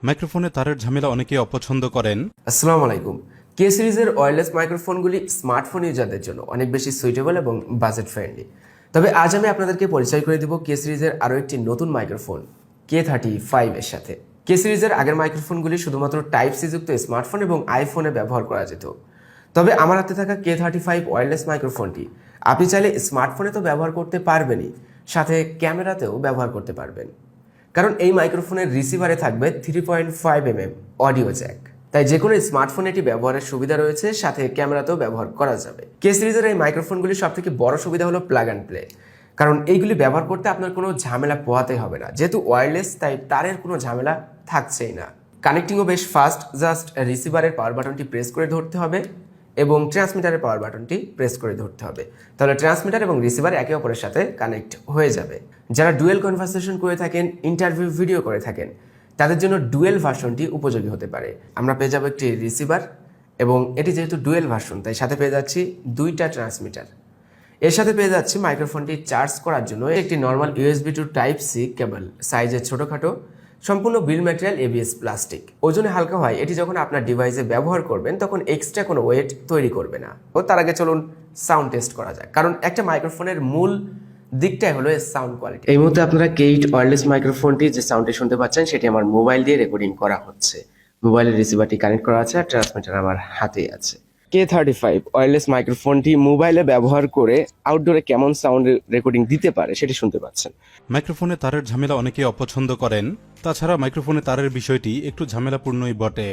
মাইক্রোফোনে তারের ঝামেলা অনেকেই অপছন্দ করেন। আসসালামু আলাইকুম। কে সিরিজের ওয়্যারলেস মাইক্রোফোনগুলি স্মার্টফোন ইউজারদের জন্য অনেক বেশি সুইটেবল এবং বাজেট ফ্রেন্ডলি। তবে আজ আমি আপনাদেরকে পরিচয় করে দিব কে সিরিজের আরও একটি নতুন মাইক্রোফোন K35 এর সাথে। কে সিরিজের আগের মাইক্রোফোনগুলি শুধুমাত্র টাইপ সি যুক্ত স্মার্টফোন এবং আইফোনে ব্যবহার করা যেত। তবে আমার হাতে থাকা K35 ওয়্যারলেস মাইক্রোফোনটি আপনি চাইলে স্মার্টফোনে তো ব্যবহার করতে পারবেনই, সাথে ক্যামেরাতেও ব্যবহার করতে পারবেন। কারণ এই মাইক্রোফোনের রিসিভারে থাকবে 3.5 mm অডিও জ্যাক। তাই যে কোনো স্মার্টফোনে এটি ব্যবহারের সুবিধা রয়েছে, সাথে ক্যামেরাতেও ব্যবহার করা যাবে। কে সিরিজের এই মাইক্রোফোনগুলির সব থেকে বড় সুবিধা হলো প্লাগ অ্যান্ড প্লে। কারণ এইগুলি ব্যবহার করতে আপনার কোনো ঝামেলা পোহাতে হবে না, যেহেতু ওয়্যারলেস তাই তারের কোনো ঝামেলা থাকছেই না। কানেক্টিংও বেশ ফাস্ট, জাস্ট রিসিভারের পাওয়ার বাটনটি প্রেস করে ধরতে হবে এবং ট্রান্সমিটারের পাওয়ার বাটনটি প্রেস করে ধরতে হবে, তাহলে ট্রান্সমিটার এবং রিসিভার একে অপরের সাথে কানেক্ট হয়ে যাবে। যারা ডুয়েল কনভারসেশন করে থাকেন, ইন্টারভিউ ভিডিও করে থাকেন, তাদের জন্য ডুয়েল ভার্সনটি উপযোগী হতে পারে। আমরা পেয়ে যাবো একটি রিসিভার এবং এটি যেহেতু ডুয়েল ভার্সন তাই সাথে পেয়ে যাচ্ছি দুইটা ট্রান্সমিটার। এর সাথে পেয়ে যাচ্ছি মাইক্রোফোনটি চার্জ করার জন্য একটি normal USB to type C cable, সাইজে ছোটোখাটো, সম্পূর্ণ বিল্ড ম্যাটেরিয়াল ABS প্লাস্টিক। ওজনে হালকা হয়, এটি যখন আপনার ডিভাইসে ব্যবহার করবেন তখন এক্সট্রা কোনো ওয়েট তৈরি করবে না। ও তার আগে চলুন সাউন্ড টেস্ট করা যায়, কারণ একটা মাইক্রোফোনের মূল দিকটাই হলো সাউন্ড কোয়ালিটি। এই মুহূর্তে আপনারা K8 ওয়্যারলেস মাইক্রোফোনটি যে সাউন্ডটি শুনতে পাচ্ছেন সেটি আমার মোবাইল দিয়ে রেকর্ডিং করা হচ্ছে। মোবাইলের রিসিভারটি কানেক্ট করা আছে আর ট্রান্সমিটার আমার হাতেই আছে। K35 ওয়্যারলেস মাইক্রোফোনটি মোবাইলে ব্যবহার করে আউটডোরে কেমন সাউন্ড রেকর্ডিং দিতে পারে সেটি শুনতে পাচ্ছেন। মাইক্রোফোনে তারের ঝামেলা অনেকেই অপছন্দ করেন। তাছাড়া মাইক্রোফোনে তারের বিষয়টি একটু ঝামেলাপূর্ণই বটে।